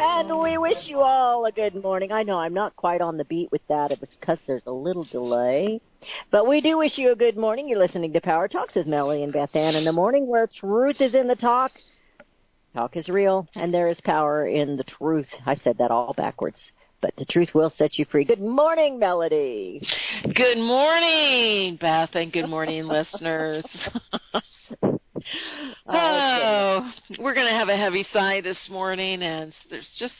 And we wish you all a good morning. I know I'm not quite on the beat with that. It was because there's a little delay. But we do wish you a good morning. You're listening to Power Talks with Melody and Beth Ann in the morning, where truth is in the talk. Talk is real, and there is power in the truth. I said that all backwards, but the truth will set you free. Good morning, Melody. Good morning, Beth, and good morning, listeners. Oh, we're going to have a heavy sigh this morning, and there's just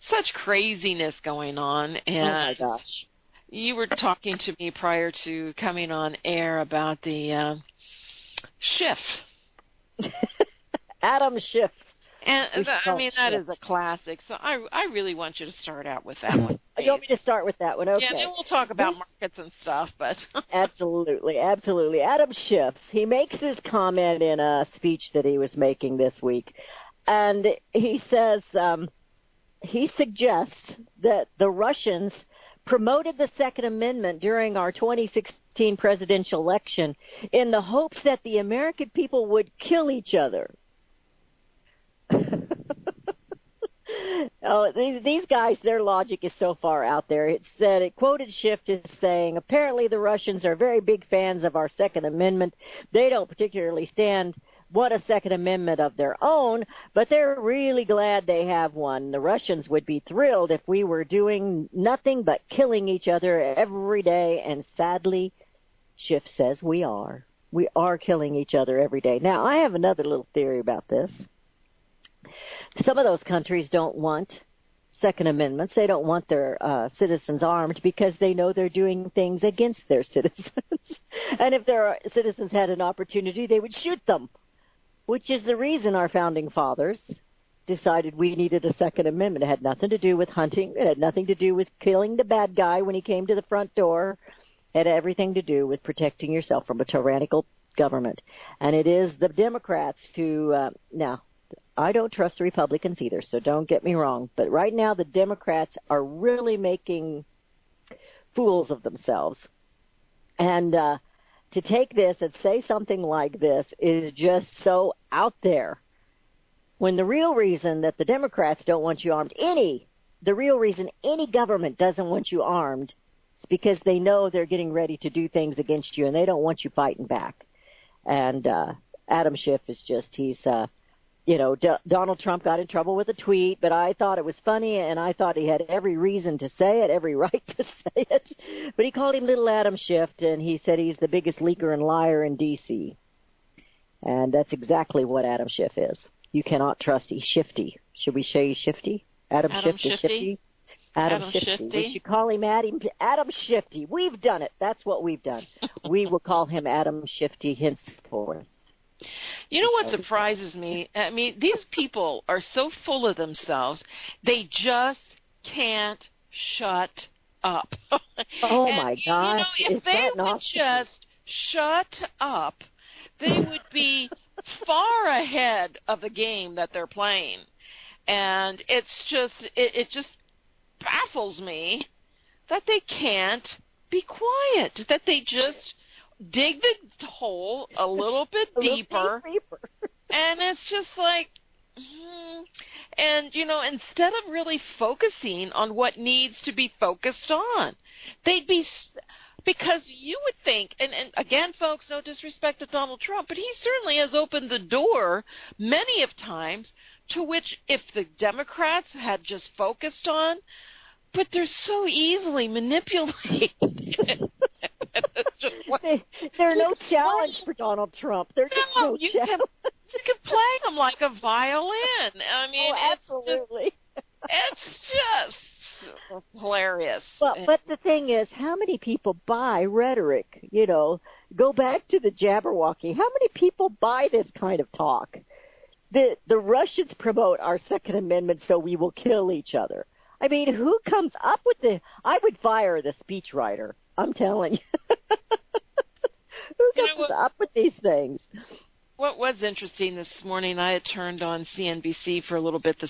such craziness going on. And oh, my gosh. You were talking to me prior to coming on air about the Schiff. Adam Schiff. And that is a classic. So I really want you to start out with that one. You want me to start with that one? Okay. Yeah, then we'll talk about markets and stuff. But Absolutely. Adam Schiff, he makes this comment in a speech that he was making this week. And he says, he suggests that the Russians promoted the Second Amendment during our 2016 presidential election in the hopes that the American people would kill each other. Oh, these guys, their logic is so far out there. It quoted Schiff as saying, apparently the Russians are very big fans of our Second Amendment. They don't particularly want a Second Amendment of their own, but they're really glad they have one. The Russians would be thrilled if we were doing nothing but killing each other every day, and sadly, Schiff says we are. We are killing each other every day. Now, I have another little theory about this. Some of those countries don't want Second Amendments. They don't want their citizens armed because they know they're doing things against their citizens. And if their citizens had an opportunity, they would shoot them, which is the reason our founding fathers decided we needed a Second Amendment. It had nothing to do with hunting. It had nothing to do with killing the bad guy when he came to the front door. It had everything to do with protecting yourself from a tyrannical government. And it is the Democrats who, now, I don't trust the Republicans either, so don't get me wrong. But right now the Democrats are really making fools of themselves. And to take this and say something like this is just so out there. When the real reason that the Democrats don't want you armed, the real reason any government doesn't want you armed is because they know they're getting ready to do things against you and they don't want you fighting back. And Adam Schiff is just, Donald Trump got in trouble with a tweet, but I thought it was funny, and I thought he had every reason to say it, every right to say it. But he called him Little Adam Schiff, and he said he's the biggest leaker and liar in D.C. And that's exactly what Adam Schiff is. You cannot trust. He's shifty. Should we say he's shifty? Adam Schiff is shifty? Adam Shifty. We should call him Adam Shifty. We've done it. That's what we've done. We will call him Adam Shifty henceforth. You know what surprises me? I mean, these people are so full of themselves, they just can't shut up. Oh, my gosh. If they would just shut up, they would be far ahead of the game that they're playing. And it's just, it just baffles me that they can't be quiet, that they just dig the hole a little bit deeper, and it's just like, and, instead of really focusing on what needs to be focused on, because you would think, and again, folks, no disrespect to Donald Trump, but he certainly has opened the door many of times to which if the Democrats had just focused on, but they're so easily manipulated. They're no challenge for Donald Trump. They're just no challenge. You can play them like a violin. I mean, absolutely. It's just hilarious. But the thing is, how many people buy rhetoric? Go back to the Jabberwocky. How many people buy this kind of talk? The Russians promote our Second Amendment so we will kill each other. I mean, who comes up with I would fire the speechwriter. I'm telling you. Who comes up with these things? What was interesting this morning, I had turned on CNBC for a little bit,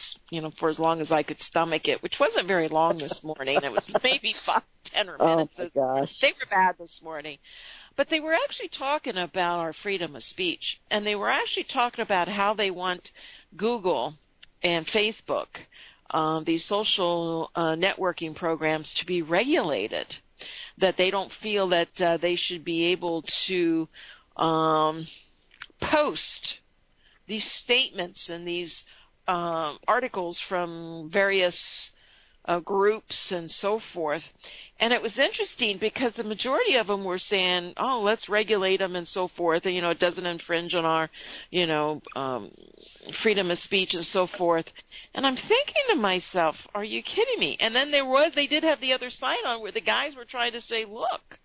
for as long as I could stomach it, which wasn't very long this morning. It was maybe 10 minutes. Oh, my gosh. They were bad this morning. But they were actually talking about our freedom of speech, and they were actually talking about how they want Google and Facebook these social networking programs to be regulated, that they don't feel that they should be able to post these statements and these articles from various groups and so forth. And it was interesting because the majority of them were saying, oh, let's regulate them and so forth. And, it doesn't infringe on our, freedom of speech and so forth. And I'm thinking to myself, are you kidding me? And then they did have the other side on where the guys were trying to say, look,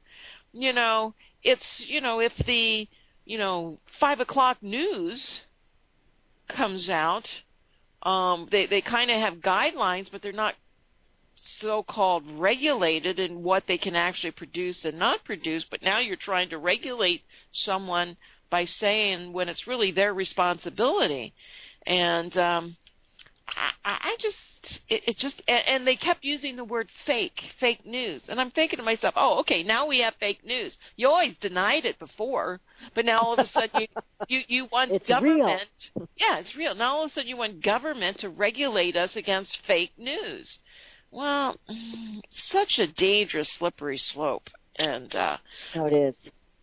it's, if the, 5 o'clock news comes out, they kind of have guidelines, but they're not so-called regulated in what they can actually produce and not produce. But now you're trying to regulate someone by saying when it's really their responsibility. And and they kept using the word fake news. And I'm thinking to myself, oh, okay, now we have fake news. You always denied it before, but now all of a sudden you want it's government. Real. Yeah, it's real. Now all of a sudden you want government to regulate us against fake news. Well, such a dangerous, slippery slope. And no, it is.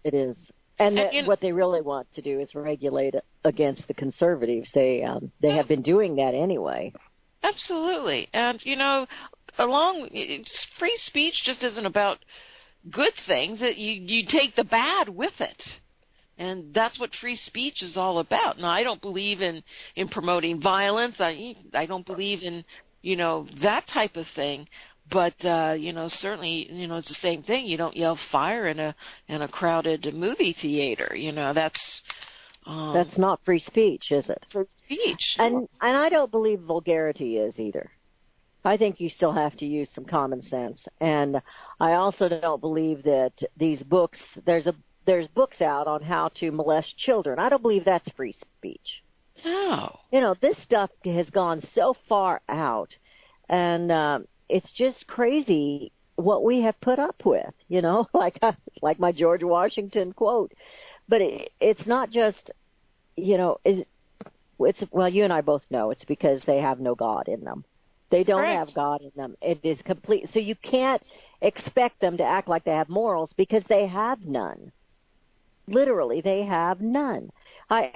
It is. And what they really want to do is regulate it against the conservatives. They have been doing that anyway. Absolutely. And, free speech just isn't about good things. You take the bad with it. And that's what free speech is all about. Now, I don't believe in promoting violence. I don't believe in, that type of thing. But, certainly, it's the same thing. You don't yell fire in a crowded movie theater. That's not free speech, is it? Free speech. And I don't believe vulgarity is either. I think you still have to use some common sense. And I also don't believe that these books, there's books out on how to molest children. I don't believe that's free speech. No. This stuff has gone so far out, and it's just crazy what we have put up with, like my George Washington quote. But it's not just, well, you and I both know it's because they have no God in them. They don't Correct. have God in them. It is complete. So you can't expect them to act like they have morals because they have none. Literally, they have none. I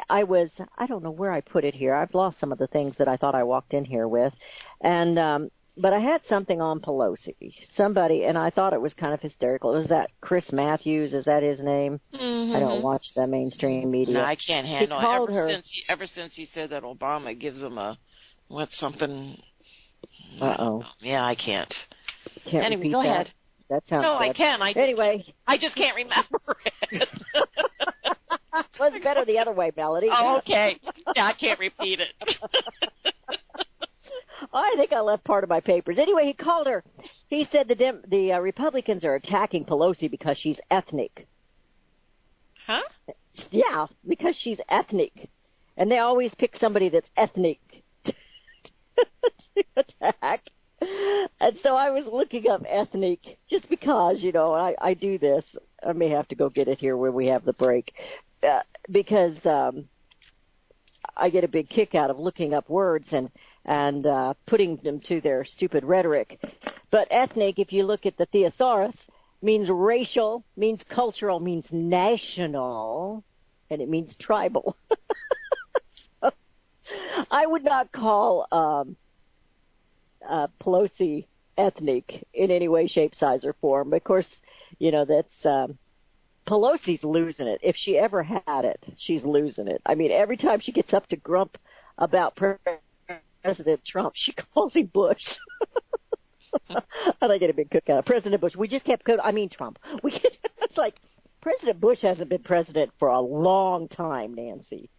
don't know where I put it here. I've lost some of the things that I thought I walked in here with. And, but I had something on Pelosi, somebody, and I thought it was kind of hysterical. It was that Chris Matthews, is that his name? Mm-hmm. I don't watch the mainstream media. No, I can't handle it. Ever since he said that Obama gives him something. Uh-oh. Yeah, I can't. Anyway, go ahead. That sounds No, good. I can. I just can't remember it. Well, it's better the other way, Melody. Oh, okay. Yeah, I can't repeat it. I think I left part of my papers. Anyway, he called her. He said the Republicans are attacking Pelosi because she's ethnic. Huh? Yeah, because she's ethnic. And they always pick somebody that's ethnic to attack. And so I was looking up ethnic just because, I do this. I may have to go get it here when we have the break. Because I get a big kick out of looking up words and putting them to their stupid rhetoric. But ethnic, if you look at the thesaurus, means racial, means cultural, means national, and it means tribal. I would not call Pelosi ethnic in any way, shape, size, or form. Of course, that's Pelosi's losing it. If she ever had it, she's losing it. I mean, every time she gets up to grump about President Trump, she calls him Bush. And I get a big kick out of President Bush. We just kept Trump. It's like President Bush hasn't been president for a long time, Nancy.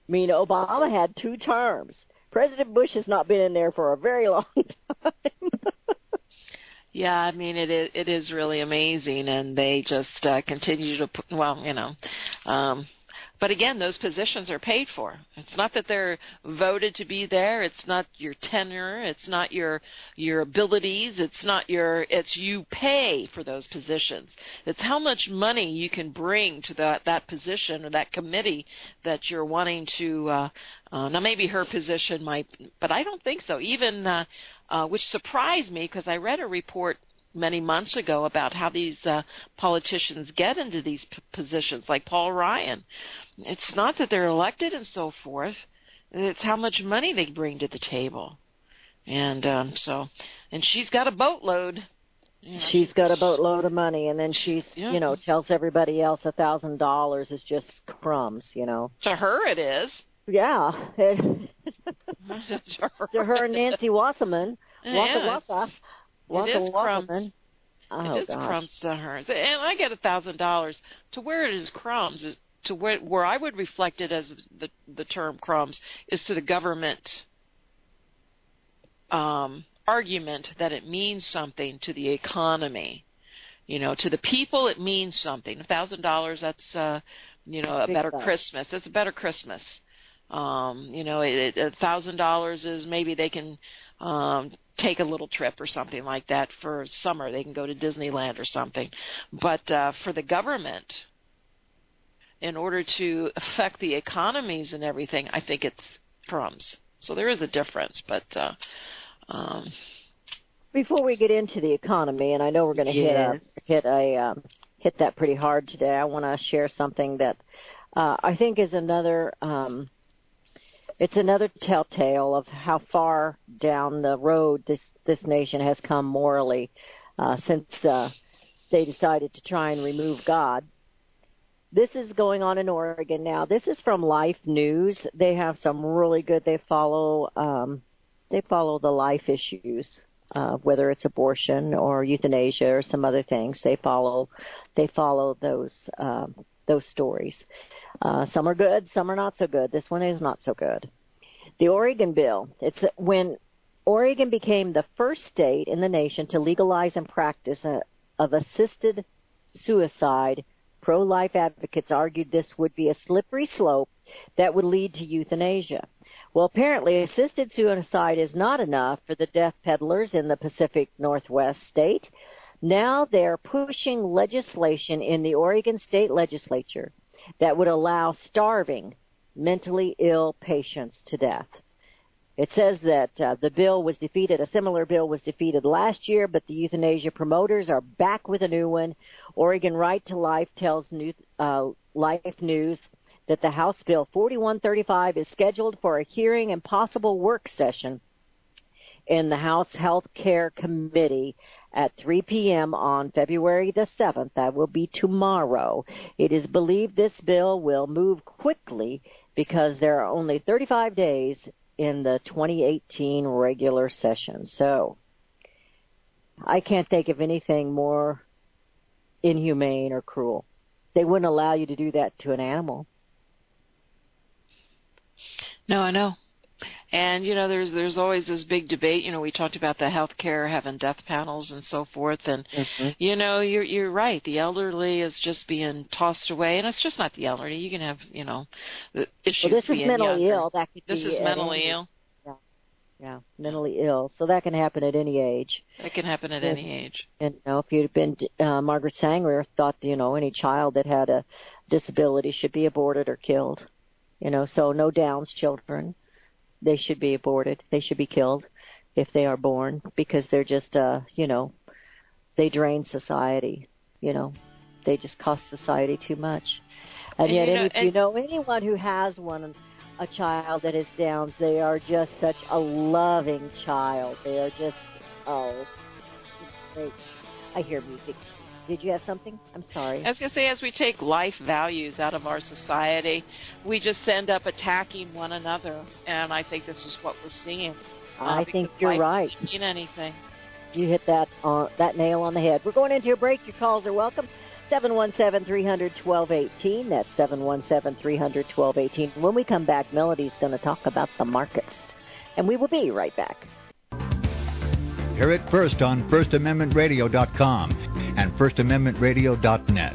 I mean, Obama had 2 terms. President Bush has not been in there for a very long time. Yeah, I mean, it is really amazing, and they just continue to put, But again, those positions are paid for. It's not that they're voted to be there. It's not your tenure. It's not your abilities. It's you pay for those positions. It's how much money you can bring to that position or that committee that you're wanting to. Now maybe her position might, but I don't think so. Even which surprised me because I read a report many months ago about how these politicians get into these positions, like Paul Ryan. It's not that they're elected and so forth. It's how much money they bring to the table. And and she's got a boatload. She's got a boatload of money, and then she's, tells everybody else $1,000 is just crumbs, To her it is. Yeah. To her and Nancy Wasserman. Waka. It is crumbs. Oh, it is crumbs to her. And I get $1,000. To where it is crumbs is to where I would reflect it as the term crumbs is to the government argument that it means something to the economy. To the people it means something. $1,000, that's a better Christmas. It's a better Christmas. $1,000 is maybe they can take a little trip or something like that for summer. They can go to Disneyland or something. But for the government, in order to affect the economies and everything, I think it's crumbs. So there is a difference. But before we get into the economy, and I know we're going to hit that pretty hard today, I want to share something that I think is another. It's another telltale of how far down the road this nation has come morally since they decided to try and remove God. This is going on in Oregon now. This is from Life News. They have some really good. They follow the life issues, whether it's abortion or euthanasia or some other things. They follow those stories. Some are good, some are not so good. This one is not so good. The Oregon bill. It's when Oregon became the first state in the nation to legalize and practice of assisted suicide. Pro-life advocates argued this would be a slippery slope that would lead to euthanasia. Well, apparently assisted suicide is not enough for the death peddlers in the Pacific Northwest state. Now they're pushing legislation in the Oregon State Legislature that would allow starving mentally ill patients to death. It says that the bill was defeated. A similar bill was defeated last year, but the euthanasia promoters are back with a new one. Oregon Right to Life tells Life News that the House Bill 4135 is scheduled for a hearing and possible work session in the House Health Care Committee at 3 p.m. on February the 7th. That will be tomorrow. It is believed this bill will move quickly because there are only 35 days in the 2018 regular session. So I can't think of anything more inhumane or cruel. They wouldn't allow you to do that to an animal. No, I know. And, there's always this big debate. We talked about the health care having death panels and so forth. And, you're right. The elderly is just being tossed away. And it's just not the elderly. You can have, the issues this being is mentally younger. ill. That could this be is mentally ill. Yeah, mentally ill. So that can happen at any age. It can happen at any age. And if you'd been, Margaret Sanger thought, any child that had a disability should be aborted or killed. So no Downs children. They should be aborted. They should be killed if they are born because they're just, they drain society. They just cost society too much. And yet, if you know anyone who has a child that is Downs, they are just such a loving child. They are just, just great. I hear music. Did you have something? I'm sorry. I was going to say, as we take life values out of our society, we just end up attacking one another. And I think this is what we're seeing. I think you're right. Doesn't mean anything. You hit that nail on the head. We're going into a break. Your calls are welcome. 717-300-1218. That's 717-300-1218. When we come back, Melody's going to talk about the markets. And we will be right back. Hear it first on FirstAmendmentRadio.com and FirstAmendmentRadio.net.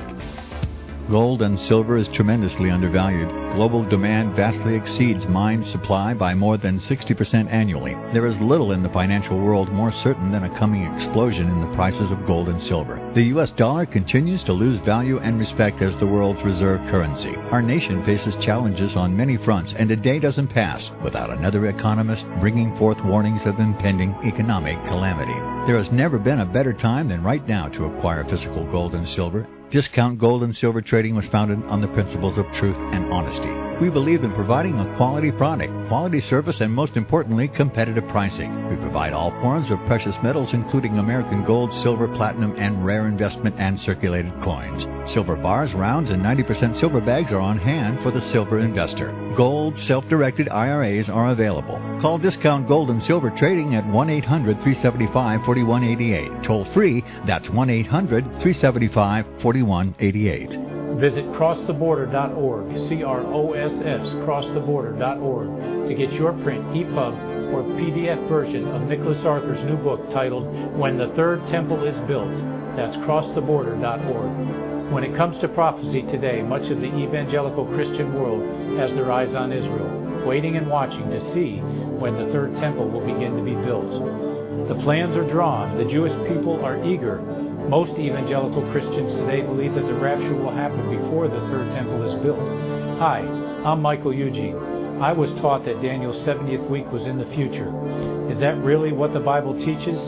Gold and silver is tremendously undervalued. Global demand vastly exceeds mine supply by more than 60% annually. There is little in the financial world more certain than a coming explosion in the prices of gold and silver. The U.S. dollar continues to lose value and respect as the world's reserve currency. Our nation faces challenges on many fronts, and a day doesn't pass without another economist bringing forth warnings of impending economic calamity. There has never been a better time than right now to acquire physical gold and silver. Discount Gold and Silver Trading was founded on the principles of truth and honesty. We believe in providing a quality product, quality service, and most importantly, competitive pricing. We provide all forms of precious metals, including American gold, silver, platinum, and rare investment and circulated coins. Silver bars, rounds, and 90% silver bags are on hand for the silver investor. Gold self-directed IRAs are available. Call Discount Gold and Silver Trading at 1-800-375-4188. Toll free, that's 1-800-375-4188. Visit crosstheborder.org, CROSS, crosstheborder.org, to get your print, EPUB, or PDF version of Nicholas Arthur's new book titled When the Third Temple is Built. That's crosstheborder.org. When it comes to prophecy today, much of the evangelical Christian world has their eyes on Israel, waiting and watching to see when the third temple will begin to be built. The plans are drawn. The Jewish people are eager. Most evangelical Christians today believe that the rapture will happen before the third temple is built. Hi, I'm Michael Eugene. I was taught that Daniel's 70th week was in the future. Is that really what the Bible teaches?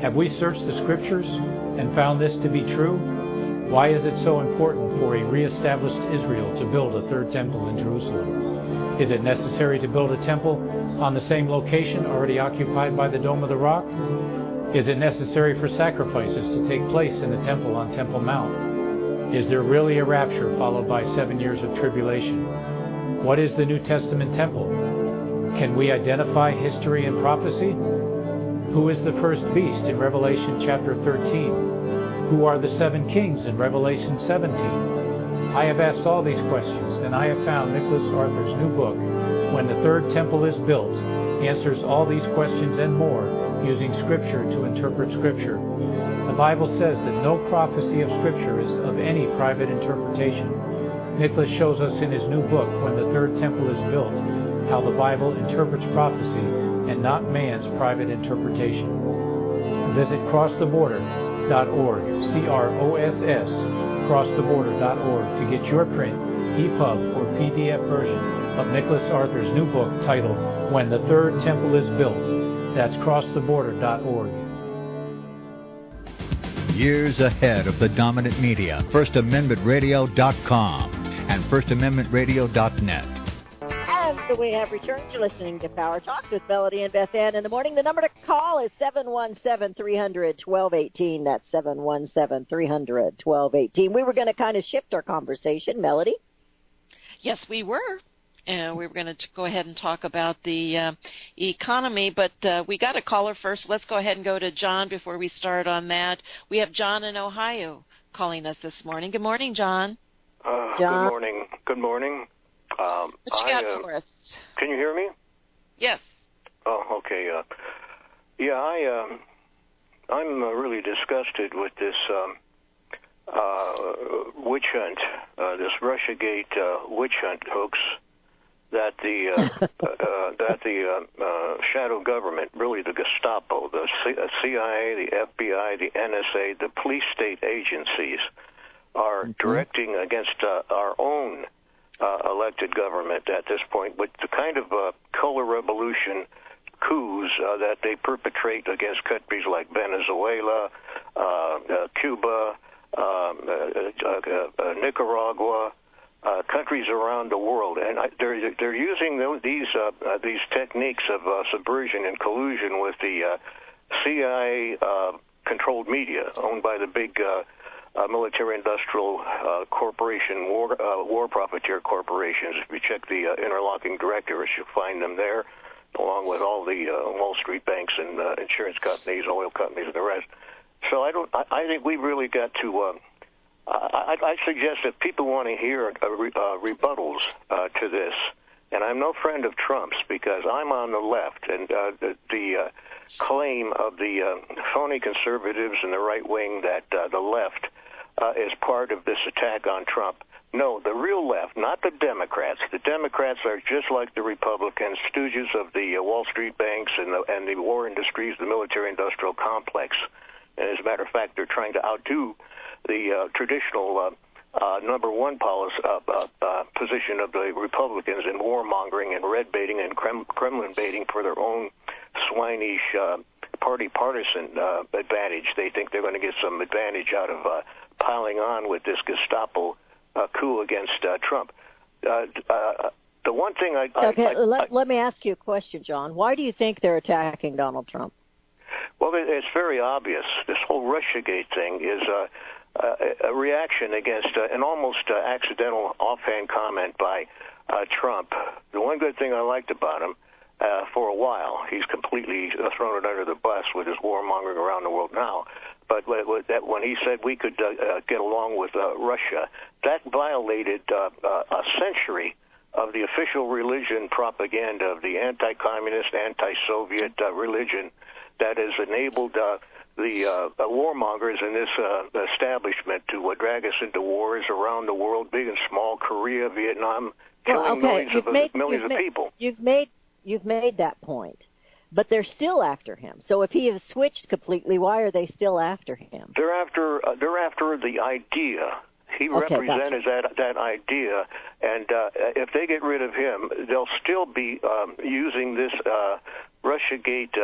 Have we searched the Scriptures and found this to be true? Why is it so important for a reestablished Israel to build a third temple in Jerusalem? Is it necessary to build a temple on the same location already occupied by the Dome of the Rock? Is it necessary for sacrifices to take place in the temple on Temple Mount? Is there really a rapture followed by 7 years of tribulation? What is the New Testament temple? Can we identify history and prophecy? Who is the first beast in Revelation chapter 13? Who are the 7 kings in Revelation 17? I have asked all these questions, and I have found Nicholas Arthur's new book, When the Third Temple is Built, answers all these questions and more using Scripture to interpret Scripture. The Bible says that no prophecy of Scripture is of any private interpretation. Nicholas shows us in his new book, When the Third Temple is Built, how the Bible interprets prophecy and not man's private interpretation. Visit crosstheborder.org, CROSS, crosstheborder.org, to get your print, EPUB, or PDF version of Nicholas Arthur's new book titled When the Third Temple is Built. That's crosstheborder.org. Years ahead of the dominant media, FirstAmendmentRadio.com and FirstAmendmentRadio.net. And we have returned to listening to Power Talks with Melody and Beth Ann in the morning. The number to call is 717-300-1218. That's 717-300-1218. We were going to kind of shift our conversation, Melody. Yes, we were. And we were going to go ahead and talk about the economy, but we got a caller first. Let's go ahead and go to John before we start on that. We have John in Ohio calling us this morning. Good morning, John. John. Good morning. Good morning. What you got for us? Can you hear me? Yes. Oh, okay. I'm really disgusted with this witch hunt, this Russiagate witch hunt hoax that the shadow government, really the Gestapo, the CIA, the FBI, the NSA, the police state agencies are directing against our own elected government at this point, with the kind of color revolution coups that they perpetrate against countries like Venezuela, Cuba, Nicaragua, countries around the world, and they're using these techniques of subversion and collusion with the CIA-controlled media, owned by the big military-industrial corporation, war profiteer corporations. If you check the interlocking directories, you'll find them there, along with all the Wall Street banks and insurance companies, oil companies, and the rest. So I think we've really got to. I suggest that people want to hear rebuttals to this, and I'm no friend of Trump's because I'm on the left, and the claim of the phony conservatives and the right wing that the left is part of this attack on Trump, No, the real left, not the Democrats. The Democrats are just like the Republicans, stooges of the Wall Street banks and the war industries, the military-industrial complex. And as a matter of fact, they're trying to outdo the traditional number one policy, position of the Republicans in warmongering and red baiting and Kremlin baiting for their own swinish partisan advantage. They think they're going to get some advantage out of piling on with this Gestapo coup against Trump. The one thing let me ask you a question, John. Why do you think they're attacking Donald Trump? Well, it's very obvious. This whole Russiagate thing is a reaction against an almost accidental offhand comment by Trump. The one good thing I liked about him, for a while, he's completely thrown it under the bus with his warmongering around the world now. But when he said we could get along with Russia, that violated a century of the official religion propaganda of the anti-communist, anti-Soviet religion that has enabled the warmongers in this establishment to drag us into wars around the world, big and small, Korea, Vietnam, killing millions of people. You've made that point. But they're still after him. So if he has switched completely, why are they still after him? They're after the idea. He represented that idea, and if they get rid of him, they'll still be using this Russiagate,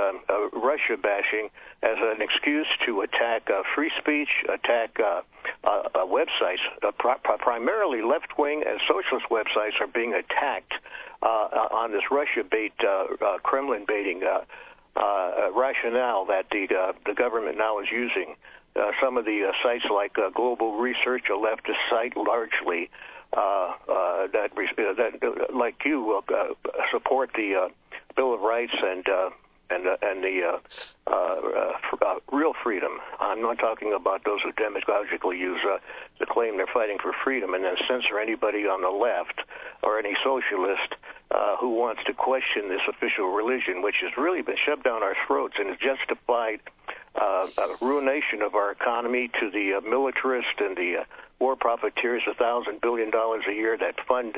Russia bashing as an excuse to attack free speech, attack websites. Primarily left-wing and socialist websites are being attacked on this Russia bait, Kremlin baiting rationale that the government now is using. Some of the sites like Global Research, a leftist site largely, that like you support the Bill of Rights and the real freedom. I'm not talking about those who demagogically use the claim they're fighting for freedom and then censor anybody on the left or any socialist who wants to question this official religion, which has really been shoved down our throats and has justified ruination of our economy to the militarist and the war profiteers, $1,000 billion a year that fund.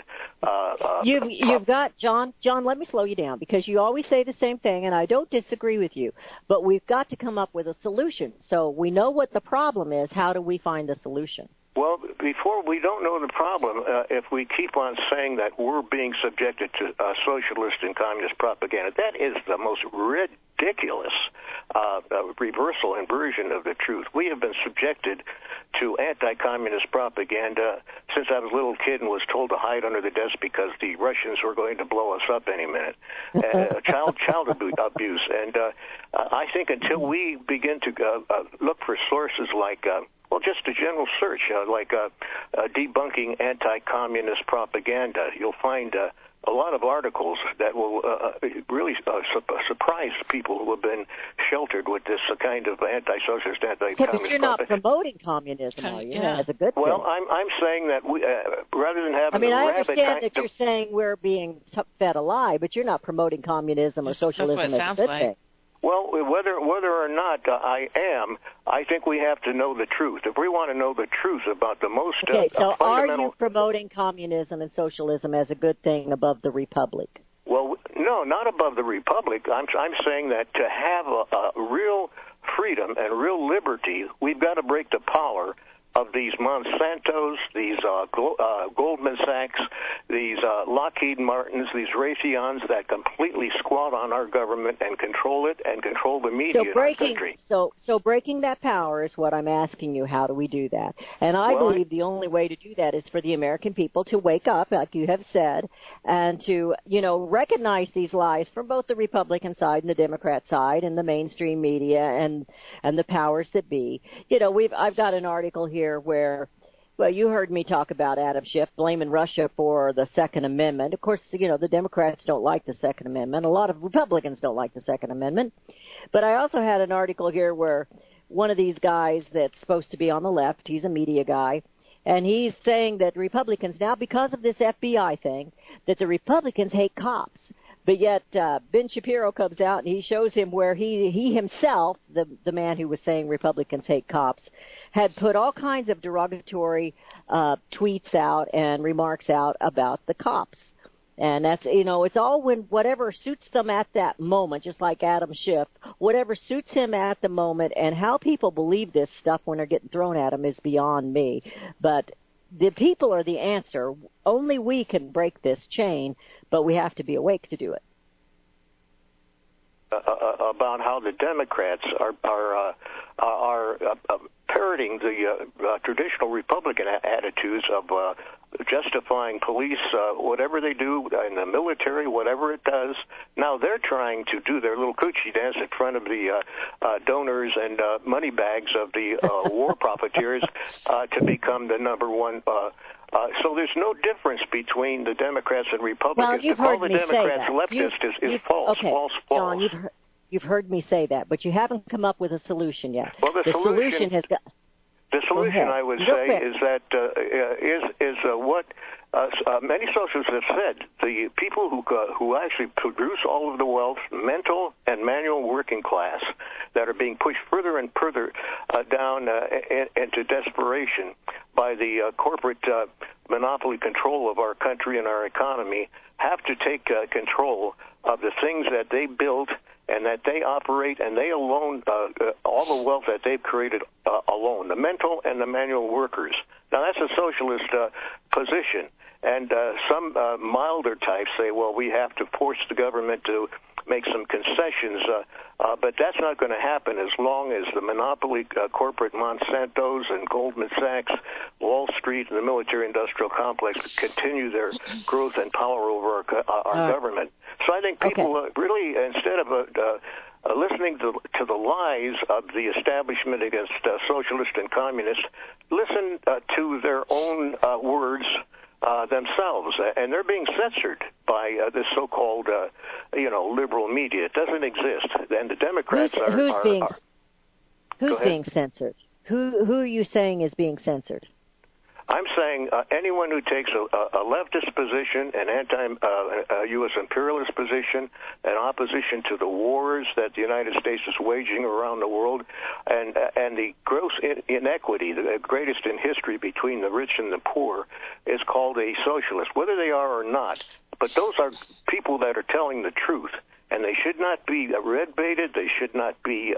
You've got John. Let me slow you down because you always say the same thing, and I don't disagree with you. But we've got to come up with a solution. So we know what the problem is. How do we find the solution? Well, before we don't know the problem, if we keep on saying that we're being subjected to socialist and communist propaganda, that is the most ridiculous reversal and version of the truth. We have been subjected to anti-communist propaganda since I was a little kid and was told to hide under the desk because the Russians were going to blow us up any minute. Child abuse. And I think until we begin to look for sources like just a general search, like debunking anti-communist propaganda, you'll find a lot of articles that will really surprise people who have been sheltered with this kind of anti-socialist, anti-communist. But you're not promoting communism, are you? Yeah. That's a good thing. Well, I'm saying that we, rather than having I understand that you're saying we're being fed a lie, but you're not promoting communism or socialism as a good thing. Well, whether or not I am, I think we have to know the truth. If we want to know the truth about the most so fundamental... are you promoting communism and socialism as a good thing above the republic? Well, no, not above the republic. I'm saying that to have a real freedom and real liberty, we've got to break the power of these Monsantos, these Goldman Sachs, these Lockheed Martins, these Raytheons that completely squat on our government and control it and control the media in our country. So breaking that power is what I'm asking you. How do we do that? And I believe the only way to do that is for the American people to wake up, like you have said, and to, recognize these lies from both the Republican side and the Democrat side and the mainstream media and the powers that be. I've got an article here where, you heard me talk about Adam Schiff blaming Russia for the Second Amendment. Of course, the Democrats don't like the Second Amendment. A lot of Republicans don't like the Second Amendment. But I also had an article here where one of these guys that's supposed to be on the left, he's a media guy, and he's saying that Republicans now, because of this FBI thing, that the Republicans hate cops. But yet Ben Shapiro comes out and he shows him where he himself, the man who was saying Republicans hate cops, had put all kinds of derogatory tweets out and remarks out about the cops. And that's, it's all when whatever suits them at that moment, just like Adam Schiff, whatever suits him at the moment, and how people believe this stuff when they're getting thrown at them is beyond me. But the people are the answer. Only we can break this chain, but we have to be awake to do it. About how the Democrats are parroting the traditional Republican attitudes of justifying police, whatever they do in the military, whatever it does. Now they're trying to do their little coochie dance in front of the donors and money bags of the war profiteers to become the number one. So there's no difference between the Democrats and Republicans. Well, to call the Democrats leftist is false, okay. false. John, you've heard me say that, but you haven't come up with a solution yet. Well, the solution has got. The solution, I would say, is that what many socialists have said. The people who actually produce all of the wealth, mental and manual working class, that are being pushed further and further down into desperation by the corporate monopoly control of our country and our economy, have to take control of the things that they built and that they operate, and they alone, all the wealth that they've created alone, the mental and the manual workers. Now, that's a socialist position. And some milder types say, well, we have to force the government to make some concessions, but that's not going to happen as long as the monopoly corporate Monsantos and Goldman Sachs, Wall Street, and the military-industrial complex continue their growth and power over our government. So I think people really, instead of listening to the lies of the establishment against socialists and communists, listen to their own words themselves, and they're being censored by this so-called, liberal media. It doesn't exist, and the Democrats who's being censored? Who are you saying is being censored? I'm saying anyone who takes a leftist position, an anti-U.S. imperialist position, an opposition to the wars that the United States is waging around the world, and the gross inequity, the greatest in history between the rich and the poor, is called a socialist, whether they are or not. But those are people that are telling the truth, and they should not be red-baited. They should not be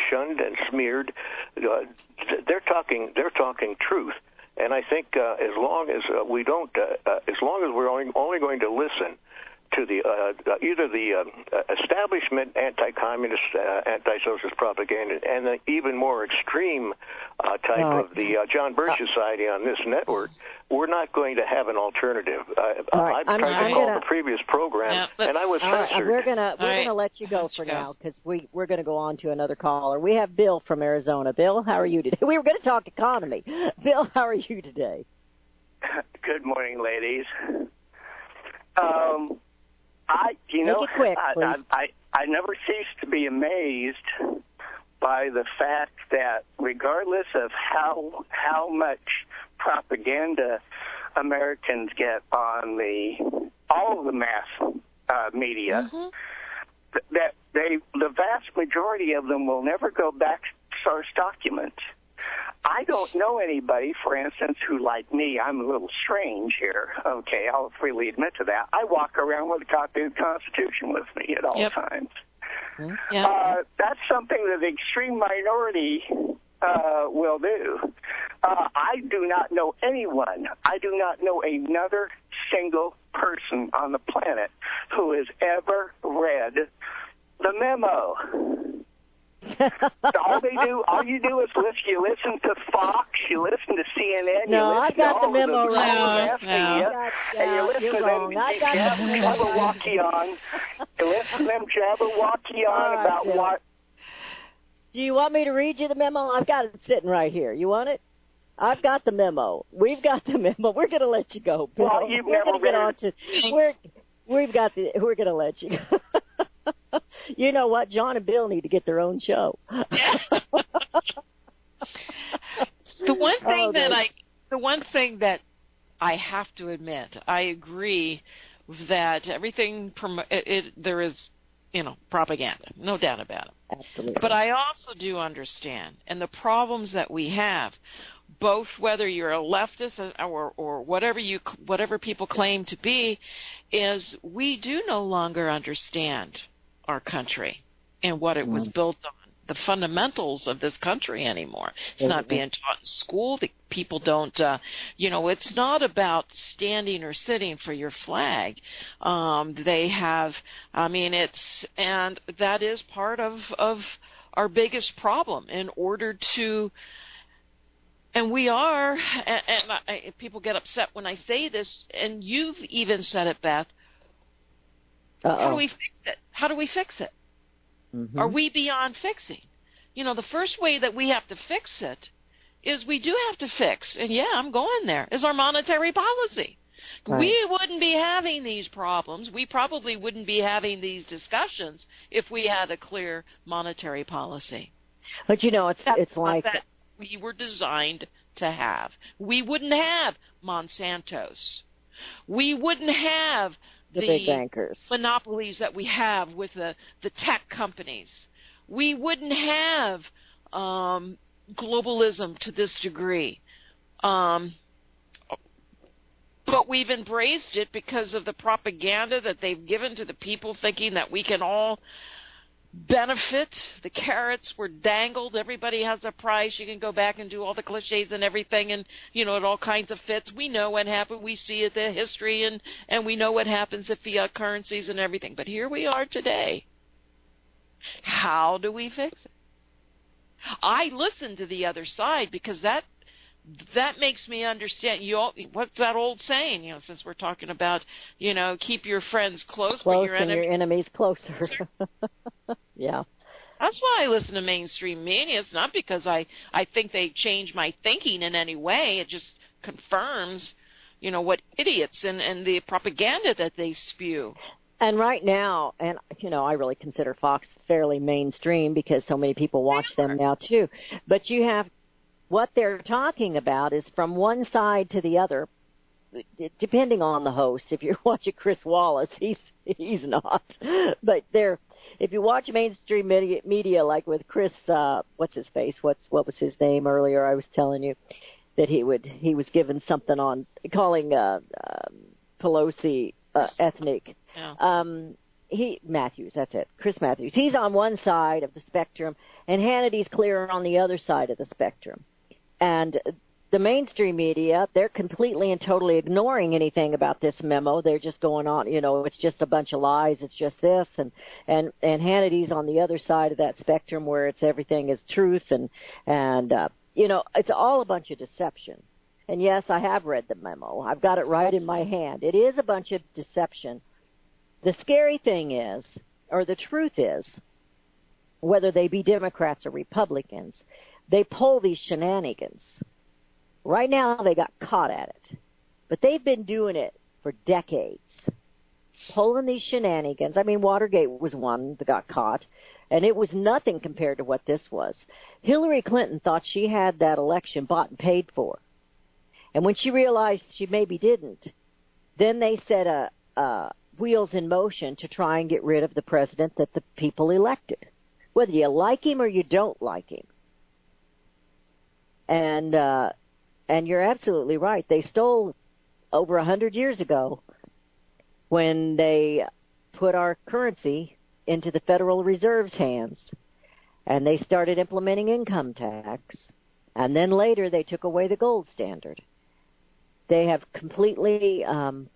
shunned and smeared. They're talking truth. And I think as long as we don't, as long as we're only going to listen to the either the establishment anti-communist, anti-socialist propaganda, and the even more extreme type of the John Birch Society on this network, we're not going to have an alternative. I've tried to call the previous program, and I was censored. We're gonna let you go for now because we're gonna go on to another caller. We have Bill from Arizona. Bill, how are you today? We were going to talk economy. Bill, how are you today? Good morning, ladies. I never cease to be amazed by the fact that regardless of how much propaganda Americans get on all of the mass media, that the vast majority of them will never go back to source documents. I don't know anybody, for instance, who, like me, I'm a little strange here. Okay, I'll freely admit to that. I walk around with a copy of the Constitution with me at all times. That's something that the extreme minority will do. I do not know anyone. I do not know another single person on the planet who has ever read the memo. All you do is listen to Fox, you listen to CNN, I've got the memo right here. And you listen to them jabberwocky on. You listen to them jabberwocky on about what. Do you want me to read you the memo? I've got it sitting right here. You want it? I've got the memo. We've got the memo. We're going to let you go, Bill. Well, you've never read it. We're going to let you go. You know what? John and Bill need to get their own show. The one thing that I have to admit, I agree that everything there is, propaganda, no doubt about it. Absolutely. But I also do understand, and the problems that we have, both whether you're a leftist or whatever people claim to be, is we do no longer understand our country and what it was built on, the fundamentals of this country anymore. It's not being taught in school. The people don't, it's not about standing or sitting for your flag. They have, and that is part of our biggest problem in order to, and we are, and people get upset when I say this, and you've even said it, Beth. How do we fix it? How do we fix it? Mm-hmm. Are we beyond fixing? The first way that we have to fix it is we do have to fix, and yeah, I'm going there, is our monetary policy. Right. We wouldn't be having these problems. We probably wouldn't be having these discussions if we had a clear monetary policy. But it's like that we were designed to have. We wouldn't have Monsantos. We wouldn't have the big bankers, monopolies that we have with the tech companies. We wouldn't have globalism to this degree. But we've embraced it because of the propaganda that they've given to the people, thinking that we can all benefit. The carrots were dangled. Everybody has a price. You can go back and do all the cliches and everything, and it all kinds of fits. We know what happened. We see it, the history, and we know what happens at fiat currencies and everything. But here we are today. How do we fix it? I listen to the other side because that makes me understand. What's that old saying? Since we're talking about, keep your friends close, but your enemies closer. Yeah. That's why I listen to mainstream media. It's not because I think they change my thinking in any way. It just confirms, what idiots and the propaganda that they spew. And right now, and I really consider Fox fairly mainstream because so many people watch them now too. But you have what they're talking about is from one side to the other, depending on the host. If you're watching Chris Wallace, he's not. But if you watch mainstream media like with Chris, what's his face? What was his name earlier? I was telling you that he was given something on calling Pelosi ethnic. Yeah. Matthews, that's it. Chris Matthews. He's on one side of the spectrum, and Hannity's clear on the other side of the spectrum. And the mainstream media, they're completely and totally ignoring anything about this memo. They're just going on, it's just a bunch of lies. It's just this, and Hannity's on the other side of that spectrum where everything is truth, and it's all a bunch of deception. And yes, I have read the memo. I've got it right in my hand. It is a bunch of deception. The scary thing is, or the truth is, whether they be Democrats or Republicans, they pull these shenanigans. Right now, they got caught at it. But they've been doing it for decades, pulling these shenanigans. I mean, Watergate was one that got caught, and it was nothing compared to what this was. Hillary Clinton thought she had that election bought and paid for. And when she realized she maybe didn't, then they set wheels in motion to try and get rid of the president that the people elected, whether you like him or you don't like him. And you're absolutely right. They stole over 100 years ago when they put our currency into the Federal Reserve's hands, and they started implementing income tax, and then later they took away the gold standard. They have completely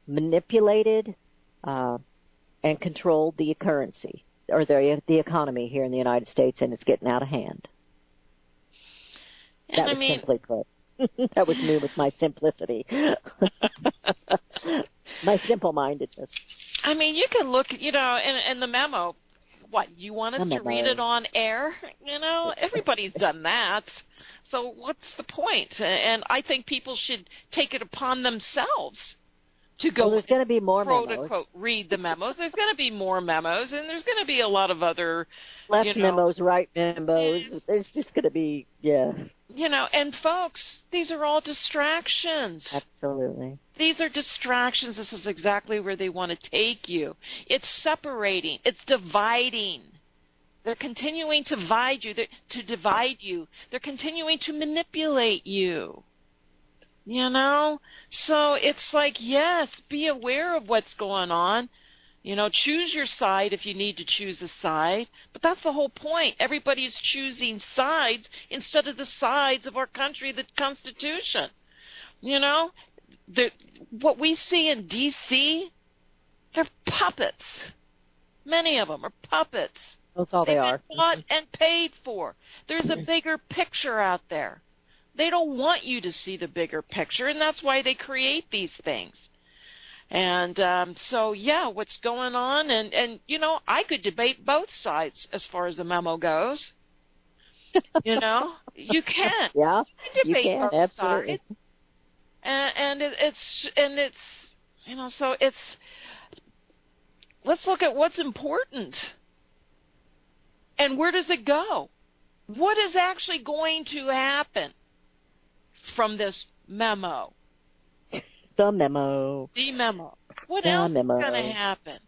manipulated and controlled the currency or the economy here in the United States, and it's getting out of hand. That was simply put. That was me with my simplicity, my simple-mindedness. I mean, you can look, in the memo. What, you want us to read it on air? Everybody's done that. So what's the point? And I think people should take it upon themselves to go there's going to be more quote memos. unquote read the memos. There's going to be more memos, and there's going to be a lot of other left memos, right memos. There's just going to be and folks, these are all distractions. Absolutely. These are distractions. This is exactly where they want to take you. It's separating. It's dividing. They're continuing to divide you. They're continuing to manipulate you. So it's like, yes, be aware of what's going on. Choose your side if you need to choose a side. But that's the whole point. Everybody's choosing sides instead of the sides of our country, the Constitution. What we see in D.C., they're puppets. Many of them are puppets. That's all they are. They've been bought and paid for. There's a bigger picture out there. They don't want you to see the bigger picture, and that's why they create these things. And what's going on? And I could debate both sides as far as the memo goes. You can. Yeah, you can debate both absolutely. sides. And it's so it's. Let's look at what's important. And where does it go? What is actually going to happen from this memo? The memo. The memo. What else is going to happen?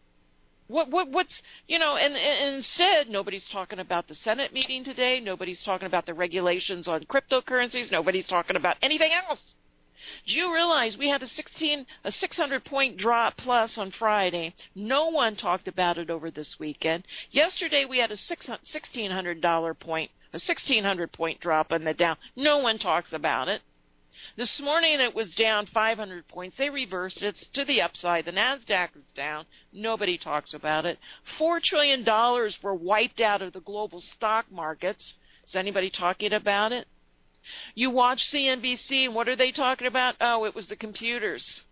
What's and instead nobody's talking about the Senate meeting today. Nobody's talking about the regulations on cryptocurrencies. Nobody's talking about anything else. Do you realize we had a 600-point drop plus on Friday? No one talked about it over this weekend. Yesterday we had a $1,600-point drop on the Dow. No one talks about it. This morning it was down 500 points. They reversed it. It's to the upside. The NASDAQ is down. Nobody talks about it. $4 trillion were wiped out of the global stock markets. Is anybody talking about it? You watch CNBC, and what are they talking about? Oh, it was the computers.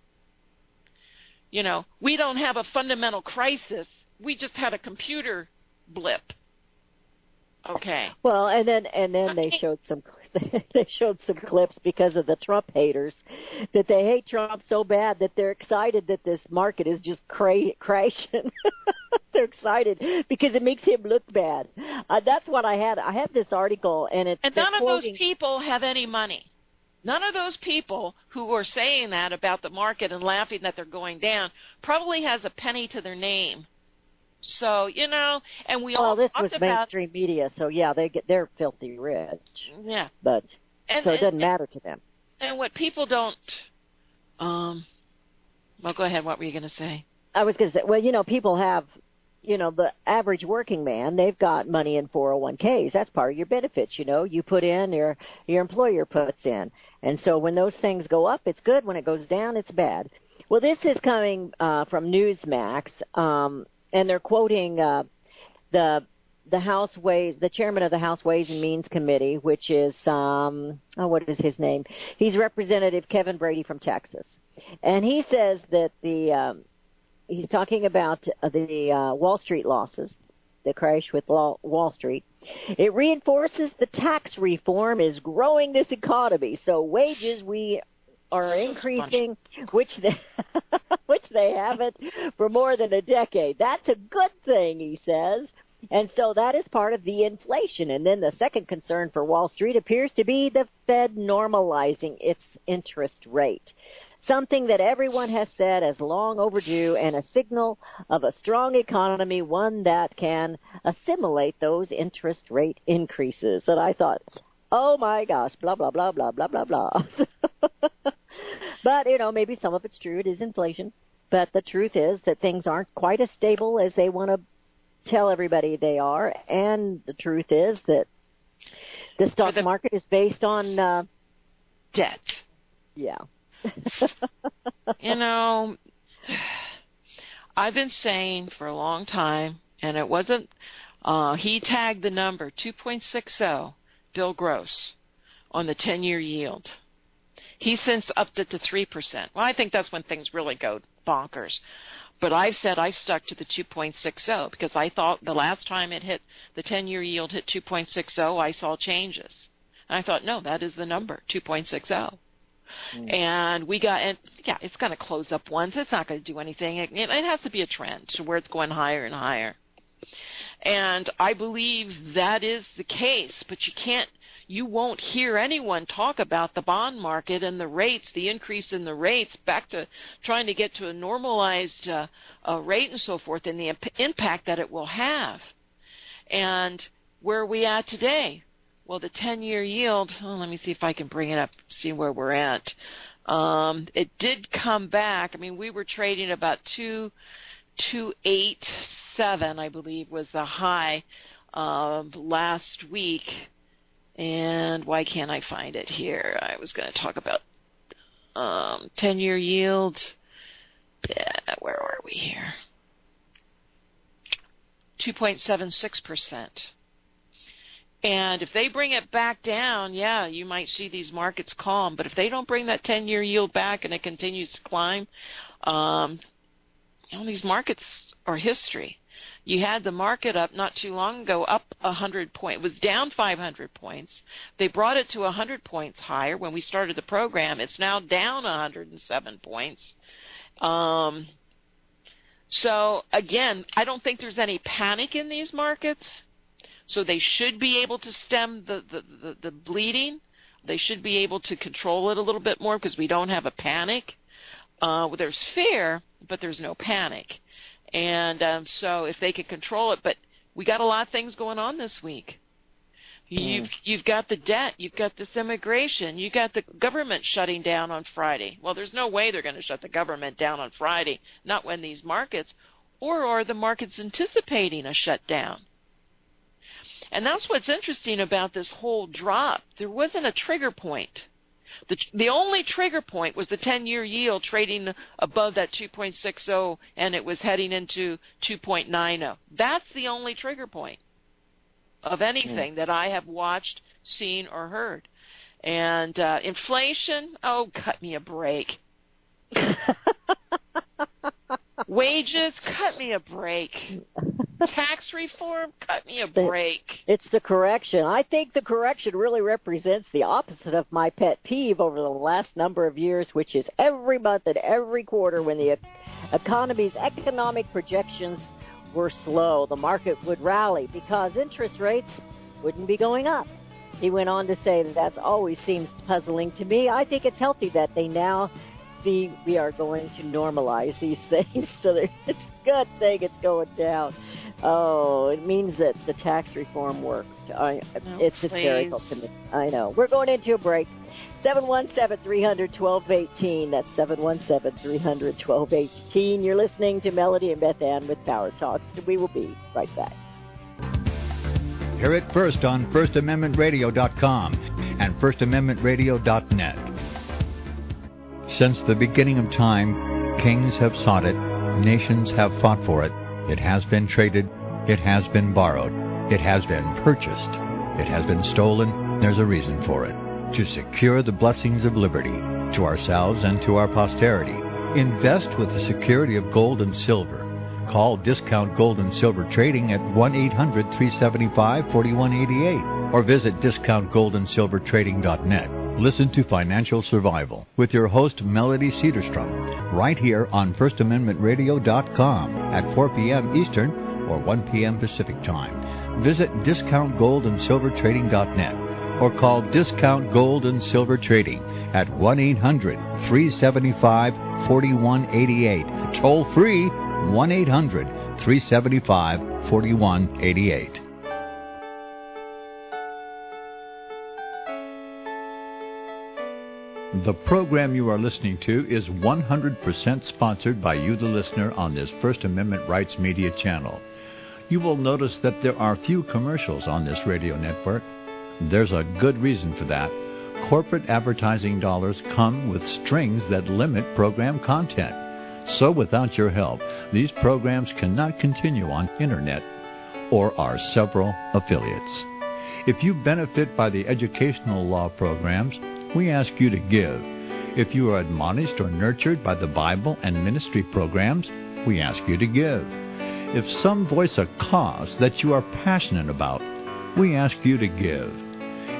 We don't have a fundamental crisis. We just had a computer blip. Okay. Well, and then they showed some clips because of the Trump haters that they hate Trump so bad that they're excited that this market is just crashing. They're excited because it makes him look bad. That's what I had. I had this article, and none of those people have any money. None of those people who are saying that about the market and laughing that they're going down probably has a penny to their name. So, and we all this talked was about mainstream media, so yeah, they're filthy rich. Yeah. But so it doesn't matter to them. And what people don't well, go ahead, what were you going to say? I was going to say, well, people have, the average working man, they've got money in 401ks. That's part of your benefits, you put in, your employer puts in. And so when those things go up, it's good. When it goes down, it's bad. Well, this is coming from Newsmax. And they're quoting the chairman of the House Ways and Means Committee, which is what is his name? He's Representative Kevin Brady from Texas, and he says that he's talking about the Wall Street losses, the crash with Wall Street. It reinforces the tax reform is growing this economy, so wages are increasing, which they haven't for more than a decade. That's a good thing, he says. And so that is part of the inflation. And then the second concern for Wall Street appears to be the Fed normalizing its interest rate, something that everyone has said is long overdue and a signal of a strong economy, one that can assimilate those interest rate increases. And I thought, oh my gosh, blah, blah, blah, blah, blah, blah, blah. But, maybe some of it's true. It is inflation. But the truth is that things aren't quite as stable as they want to tell everybody they are. And the truth is that the stock market is based on debt. Yeah. I've been saying for a long time, and it wasn't, he tagged the number 2.60, Bill Gross, on the 10-year yield. He's since upped it to 3%. Well, I think that's when things really go bonkers. But I said I stuck to the 2.60 because I thought the last time it hit, the 10-year yield hit 2.60, I saw changes. And I thought, no, that is the number, 2.60. And it's going to close up once. It's not going to do anything. It has to be a trend to where it's going higher and higher. And I believe that is the case, but you won't hear anyone talk about the bond market and the rates, the increase in the rates back to trying to get to a normalized rate and so forth, and the impact that it will have. And where are we at today? Well, the 10-year yield, let me see if I can bring it up, see where we're at. It did come back. I mean, we were trading about 2.87, I believe, was the high last week. And why can't I find it here? I was going to talk about 10-year yield. Yeah, where are we here? 2.76%. And if they bring it back down, yeah, you might see these markets calm. But if they don't bring that 10-year yield back and it continues to climb, these markets are history. You had the market up not too long ago, up 100 points. It was down 500 points. They brought it to 100 points higher when we started the program. It's now down 107 points. So, again, I don't think there's any panic in these markets. So they should be able to stem the bleeding. They should be able to control it a little bit more because we don't have a panic. There's fear, but there's no panic. And so if they can control it, but we got a lot of things going on this week. You've got the debt, you've got this immigration, you got the government shutting down on Friday. Well, there's no way they're going to shut the government down on Friday, not when these markets, or are the markets anticipating a shutdown? And that's what's interesting about this whole drop. There wasn't a trigger point. The only trigger point was the 10-year yield trading above that 2.60, and it was heading into 2.90. That's the only trigger point of anything that I have watched, seen, or heard. And inflation, cut me a break. Wages, cut me a break. Tax reform, cut me a break. It's the correction. I think the correction really represents the opposite of my pet peeve over the last number of years, which is every month and every quarter when the economy's economic projections were slow, the market would rally because interest rates wouldn't be going up. He went on to say that always seems puzzling to me. I think it's healthy that they now see we are going to normalize these things. So it's a good thing it's going down. Oh, it means that the tax reform worked. It's hysterical to me. I know. We're going into a break. 717-300-1218. That's 717-300-1218. You're listening to Melody and Beth Ann with Power Talks. We will be right back. Hear it first on FirstAmendmentRadio.com and FirstAmendmentRadio.net. Since the beginning of time, kings have sought it, nations have fought for it. It has been traded, it has been borrowed, it has been purchased, it has been stolen. There's a reason for it. To secure the blessings of liberty to ourselves and to our posterity. Invest with the security of gold and silver. Call Discount Gold and Silver Trading at 1-800-375-4188 or visit discountgoldandsilvertrading.net. Listen to Financial Survival with your host, Melody Cedarstrom, right here on FirstAmendmentRadio.com at 4 p.m. Eastern or 1 p.m. Pacific Time. Visit DiscountGoldandSilverTrading.net or call Discount Gold and Silver Trading at 1-800-375-4188. Toll free, 1-800-375-4188. The program you are listening to is 100% sponsored by you, the listener, on this First Amendment Rights Media channel. You will notice that there are few commercials on this radio network. There's a good reason for that. Corporate advertising dollars come with strings that limit program content. So without your help, these programs cannot continue on Internet or our several affiliates. If you benefit by the educational law programs, we ask you to give. If you are admonished or nurtured by the Bible and ministry programs, we ask you to give. If some voice a cause that you are passionate about, we ask you to give.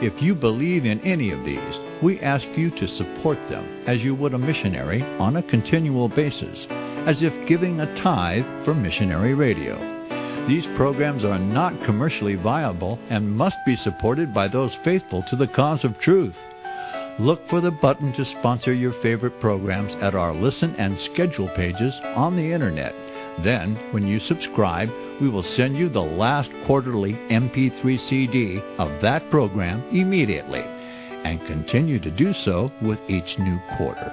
If you believe in any of these, we ask you to support them as you would a missionary on a continual basis, as if giving a tithe for missionary radio. These programs are not commercially viable and must be supported by those faithful to the cause of truth. Look for the button to sponsor your favorite programs at our listen and schedule pages on the Internet. Then, when you subscribe, we will send you the last quarterly MP3 CD of that program immediately, and continue to do so with each new quarter.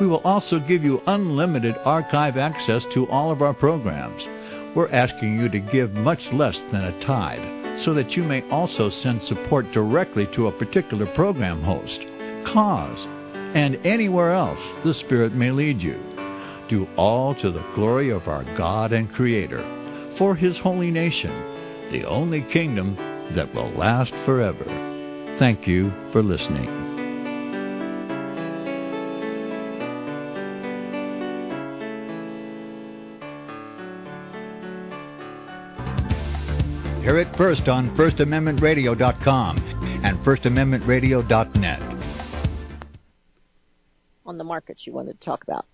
We will also give you unlimited archive access to all of our programs. We're asking you to give much less than a tithe, so that you may also send support directly to a particular program host, cause, and anywhere else the Spirit may lead you. Do all to the glory of our God and Creator, for His holy nation, the only kingdom that will last forever. Thank you for listening. Hear it first on FirstAmendmentRadio.com and FirstAmendmentRadio.net. On the markets you wanted to talk about.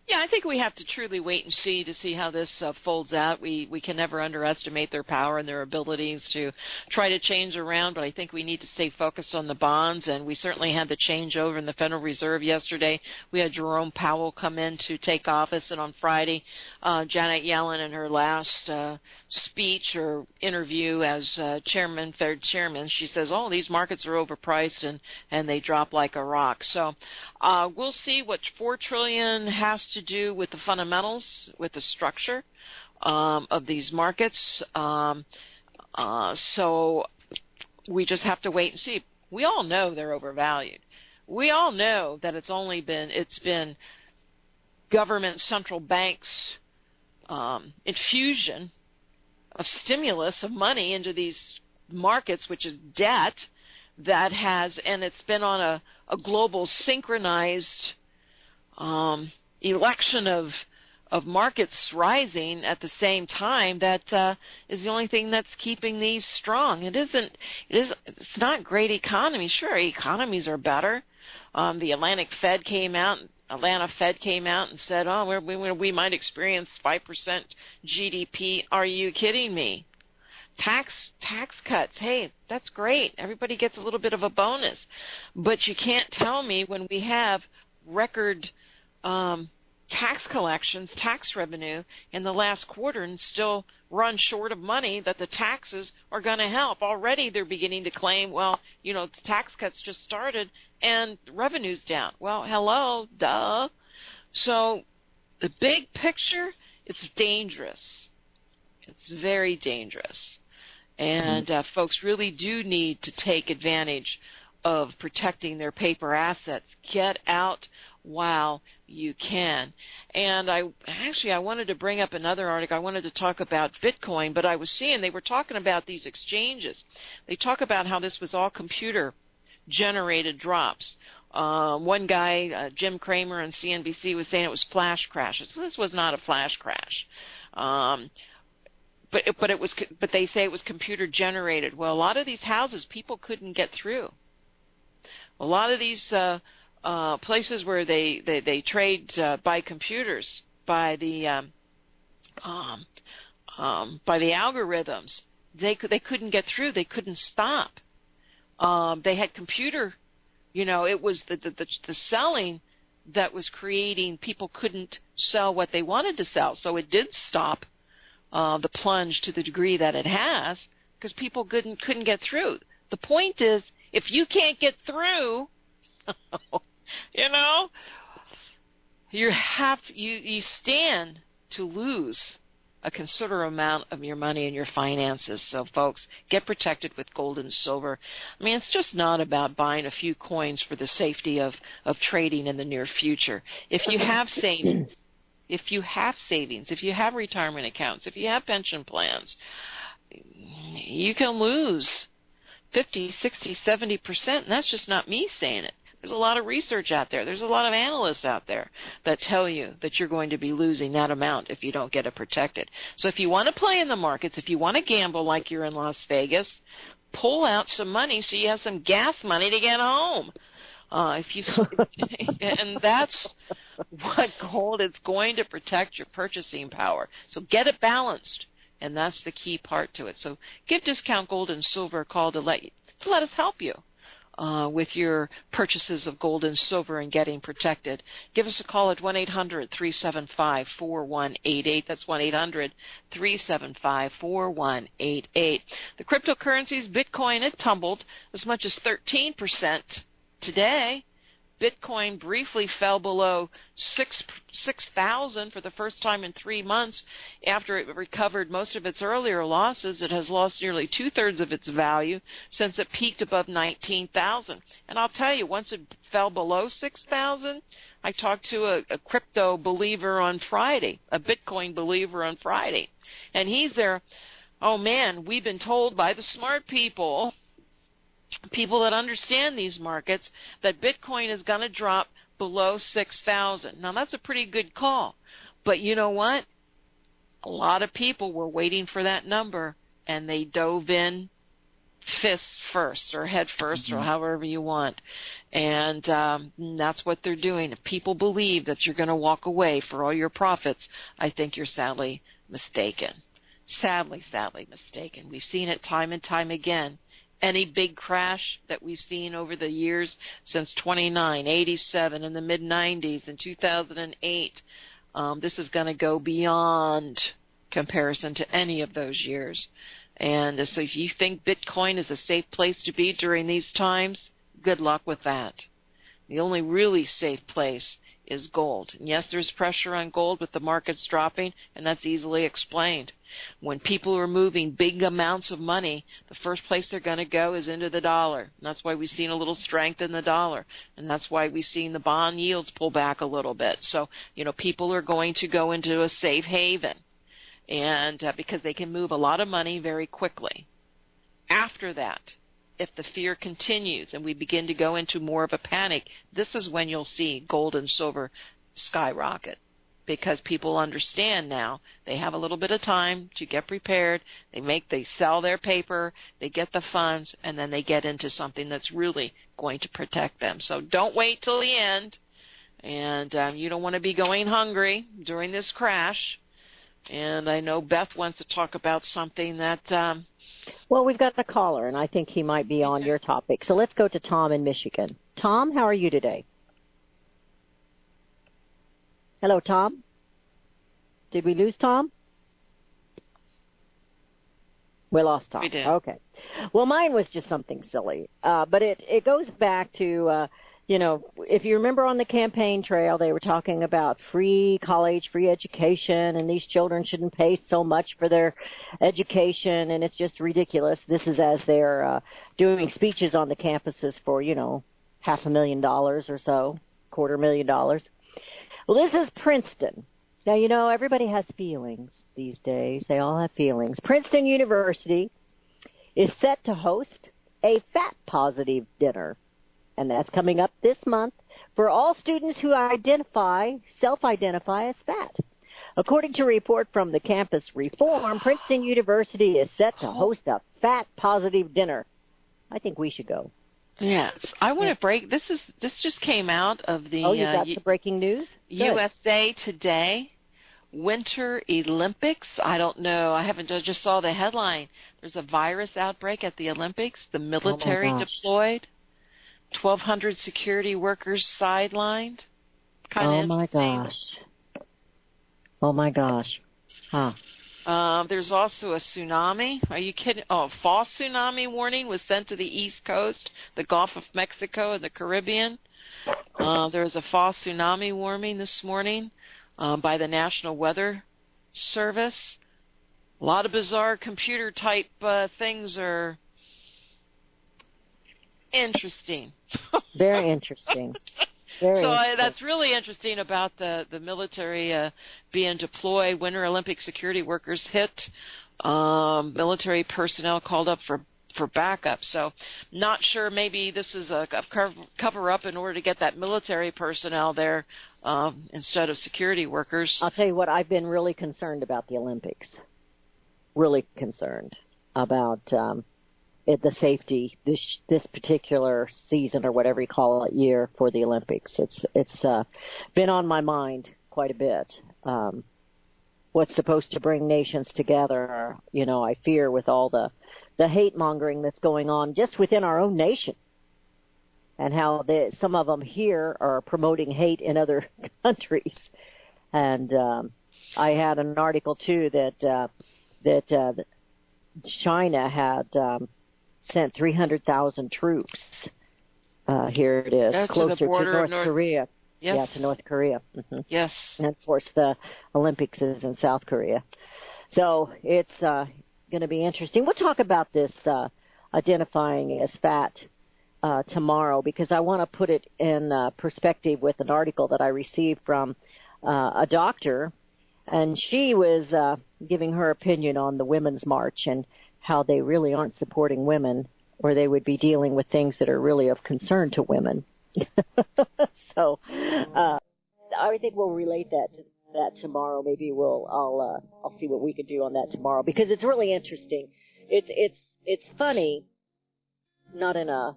Yeah, I think we have to truly wait and see to see how this folds out. We can never underestimate their power and their abilities to try to change around, but I think we need to stay focused on the bonds, and we certainly had the changeover in the Federal Reserve yesterday. We had Jerome Powell come in to take office, and on Friday, Janet Yellen in her last speech or interview as Fed Chairman, she says, oh, these markets are overpriced, and they drop like a rock. So we'll see what $4 trillion has to do with the fundamentals, with the structure of these markets. So we just have to wait and see. We all know they're overvalued. We all know that it's been government central banks infusion of stimulus of money into these markets, which is debt, that has, and it's been on a global synchronized election of markets rising at the same time. That is the only thing that's keeping these strong. It's not great economy. Sure, economies are better. The Atlanta Fed came out and said, oh, we might experience 5% GDP. Are you kidding me? Tax cuts, hey, that's great. Everybody gets a little bit of a bonus. But you can't tell me when we have record tax collections, tax revenue in the last quarter and still run short of money, that the taxes are going to help. Already they're beginning to claim, well, the tax cuts just started and revenue's down. Well, hello, duh. So the big picture, it's dangerous. It's very dangerous. And folks really do need to take advantage of protecting their paper assets. Get out while you can. And I wanted to bring up another article. I wanted to talk about Bitcoin, but I was seeing they were talking about these exchanges. They talk about how this was all computer generated drops. One guy, Jim Cramer on CNBC, was saying it was flash crashes. Well, this was not a flash crash. But they say it was computer generated. Well, a lot of these houses people couldn't get through. A lot of these places where they trade by computers, by the algorithms, they couldn't get through. They couldn't stop. They had computer, it was the selling that was creating. People couldn't sell what they wanted to sell, so it did stop the plunge to the degree that it has, because people couldn't get through. The point is, if you can't get through, you stand to lose a considerable amount of your money and your finances. So, folks, get protected with gold and silver. I mean, it's just not about buying a few coins for the safety of trading in the near future. If you have savings, if you have retirement accounts, if you have pension plans, you can lose 50, 60, 70%, and that's just not me saying it. There's a lot of research out there. There's a lot of analysts out there that tell you that you're going to be losing that amount if you don't get it protected. So if you want to play in the markets, if you want to gamble like you're in Las Vegas, pull out some money so you have some gas money to get home. And that's what gold is going to protect your purchasing power. So get it balanced, and that's the key part to it. So give Discount Gold and Silver a call to let us help you with your purchases of gold and silver and getting protected. Give us a call at 1-800-375-4188. That's 1-800-375-4188. The cryptocurrencies, Bitcoin, it tumbled as much as 13% today. Bitcoin briefly fell below 6,000 for the first time in 3 months after it recovered most of its earlier losses. It has lost nearly 2/3 of its value since it peaked above 19,000. And I'll tell you, once it fell below 6,000, I talked to a crypto believer on Friday, a Bitcoin believer on Friday, and he's there. Oh man, we've been told by the smart people that understand these markets, that Bitcoin is going to drop below 6,000. Now, that's a pretty good call. But you know what? A lot of people were waiting for that number, and they dove in fists first or head first, or however you want. And that's what they're doing. If people believe that you're going to walk away for all your profits, I think you're sadly mistaken. Sadly mistaken. We've seen it time and time again. Any big crash that we've seen over the years since 29, 87, in the mid-90s, and 2008, this is going to go beyond comparison to any of those years. And so if you think Bitcoin is a safe place to be during these times, good luck with that. The only really safe place is gold. And yes, there's pressure on gold with the markets dropping, and that's easily explained. When people are moving big amounts of money, the first place they're going to go is into the dollar. And that's why we've seen a little strength in the dollar. And that's why we've seen the bond yields pull back a little bit. So, people are going to go into a safe haven, and because they can move a lot of money very quickly. After that, if the fear continues and we begin to go into more of a panic, this is when you'll see gold and silver skyrocket, because people understand now they have a little bit of time to get prepared. They sell their paper, they get the funds, and then they get into something that's really going to protect them. So don't wait till the end, and you don't want to be going hungry during this crash. And I know Beth wants to talk about something that well, we've got a caller, and I think he might be on your topic. So let's go to Tom in Michigan. Tom, how are you today? Hello, Tom? Did we lose Tom? We lost Tom. We did. Okay. Well, mine was just something silly. But it goes back to, if you remember on the campaign trail, they were talking about free college, free education, and these children shouldn't pay so much for their education, and it's just ridiculous. This is as they're doing speeches on the campuses for, $500,000 or so, $250,000. Well, this is Princeton. Now, everybody has feelings these days. They all have feelings. Princeton University is set to host a fat-positive dinner, and that's coming up this month for all students who self-identify as fat. According to a report from the Campus Reform, Princeton University is set to host a fat-positive dinner. I think we should go. Yes, I want to break. This just came out of the. Oh, you got the breaking news? USA Today Winter Olympics. I don't know. I just saw the headline. There's a virus outbreak at the Olympics. The military deployed. 1,200 security workers sidelined. Kind of interesting. Oh my gosh. Huh. There's also a tsunami. Are you kidding? Oh, a false tsunami warning was sent to the East Coast, the Gulf of Mexico, and the Caribbean. There was a false tsunami warning this morning by the National Weather Service. A lot of bizarre computer-type things are interesting. Very interesting. That's really interesting about the military being deployed. Winter Olympic security workers hit. Military personnel called up for backup. So not sure, maybe this is a cover-up in order to get that military personnel there instead of security workers. I'll tell you what, I've been really concerned about the Olympics. Really concerned about the safety this particular season, or whatever you call it, year for the Olympics. It's been on my mind quite a bit. What's supposed to bring nations together, I fear with all the hate mongering that's going on just within our own nation, and how some of them here are promoting hate in other countries. And I had an article too that China had sent 300,000 troops. Here it is, closer to North Korea. Yes. Yeah, to North Korea. Mm-hmm. Yes. And of course, the Olympics is in South Korea. So it's going to be interesting. We'll talk about this identifying as fat tomorrow, because I want to put it in perspective with an article that I received from a doctor, and she was giving her opinion on the Women's March and how they really aren't supporting women, or they would be dealing with things that are really of concern to women. So I think we'll relate that to that tomorrow. Maybe I'll see what we can do on that tomorrow, because it's really interesting. It's funny, not in a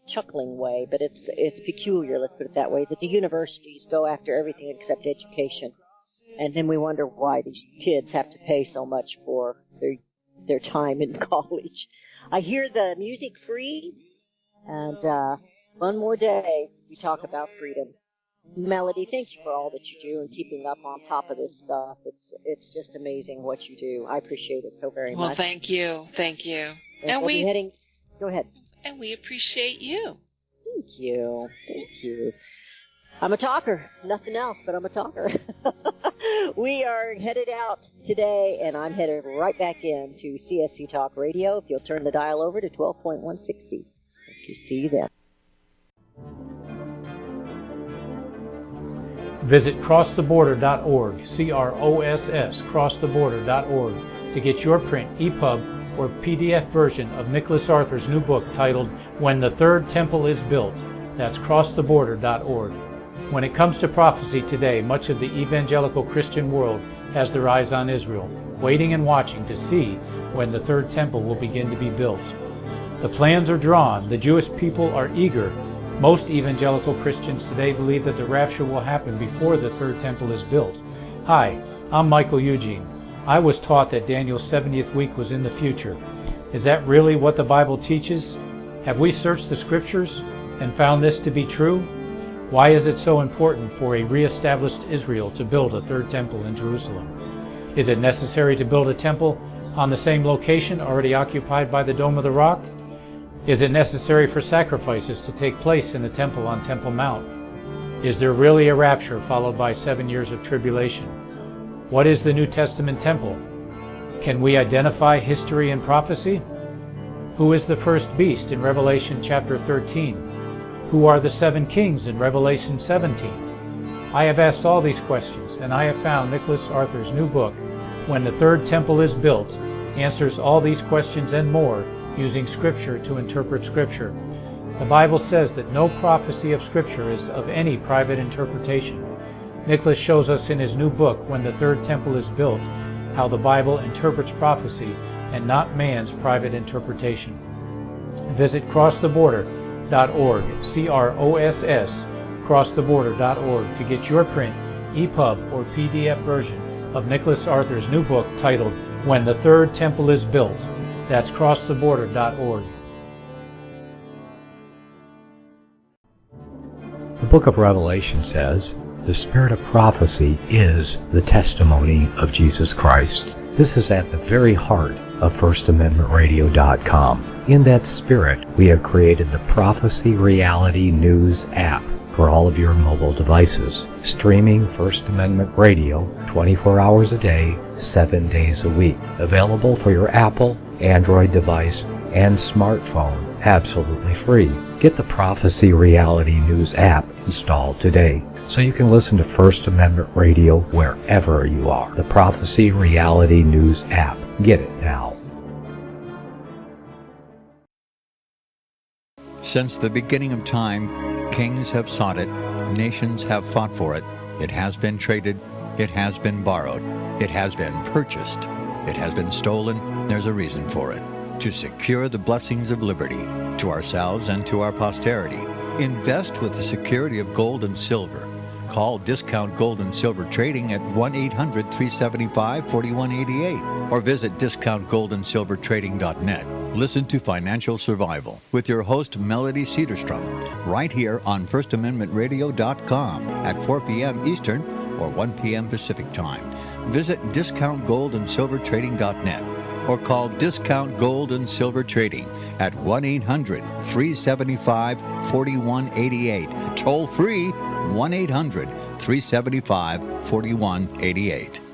chuckling way, but it's peculiar, let's put it that way, that the universities go after everything except education, and then we wonder why these kids have to pay so much for their time in college. I hear the music free, and one more day we talk about freedom. Melody, thank you for all that you do and keeping up on top of this stuff. It's just amazing what you do. I appreciate it so very much. Well, thank you. And we'll be heading. Go ahead. And we appreciate you. Thank you. I'm a talker. Nothing else, but I'm a talker. We are headed out today, and I'm headed right back in to CSC Talk Radio. If you'll turn the dial over to 12.160. You see that. Visit crosstheborder.org, crosstheborder.org, to get your print, EPUB, or PDF version of Nicholas Arthur's new book titled When the Third Temple is Built. That's crosstheborder.org. When it comes to prophecy today, much of the evangelical Christian world has their eyes on Israel, waiting and watching to see when the third temple will begin to be built. The plans are drawn. The Jewish people are eager. Most evangelical Christians today believe that the rapture will happen before the third temple is built. Hi, I'm Michael Eugene. I was taught that Daniel's 70th week was in the future. Is that really what the Bible teaches? Have we searched the scriptures and found this to be true? Why is it so important for a re-established Israel to build a third temple in Jerusalem? Is it necessary to build a temple on the same location already occupied by the Dome of the Rock? Is it necessary for sacrifices to take place in the temple on Temple Mount? Is there really a rapture followed by 7 years of tribulation? What is the New Testament temple? Can we identify history and prophecy? Who is the first beast in Revelation chapter 13? Who are the 7 kings in Revelation 17? I have asked all these questions, and I have found Nicholas Arthur's new book, When the Third Temple is Built, answers all these questions and more using Scripture to interpret Scripture. The Bible says that no prophecy of Scripture is of any private interpretation. Nicholas shows us in his new book, When the Third Temple is Built, how the Bible interprets prophecy and not man's private interpretation. Visit crosstheborder.org, crosstheborder.org, to get your print, EPUB, or PDF version of Nicholas Arthur's new book titled When the Third Temple is Built. That's crosstheborder.org. The book of Revelation says, the spirit of prophecy is the testimony of Jesus Christ. This is at the very heart of FirstAmendmentRadio.com. In that spirit, we have created the Prophecy Reality News app for all of your mobile devices, streaming First Amendment Radio 24 hours a day, 7 days a week. Available for your Apple, Android device, and smartphone, absolutely free. Get the Prophecy Reality News app installed today so you can listen to First Amendment Radio wherever you are. The Prophecy Reality News app. Get it now. Since the beginning of time, kings have sought it, nations have fought for it. It has been traded, it has been borrowed, it has been purchased, it has been stolen. There's a reason for it. to secure the blessings of liberty to ourselves and to our posterity. Invest with the security of gold and silver. Call Discount Gold and Silver Trading at 1-800-375-4188 or visit discountgoldandsilvertrading.net. Listen to Financial Survival with your host Melody Cedarstrom right here on FirstAmendmentRadio.com at 4 p.m. Eastern or 1 p.m. Pacific Time. Visit discountgoldandsilvertrading.net or call Discount Gold and Silver Trading at 1-800-375-4188. Toll free 1-800-375-4188.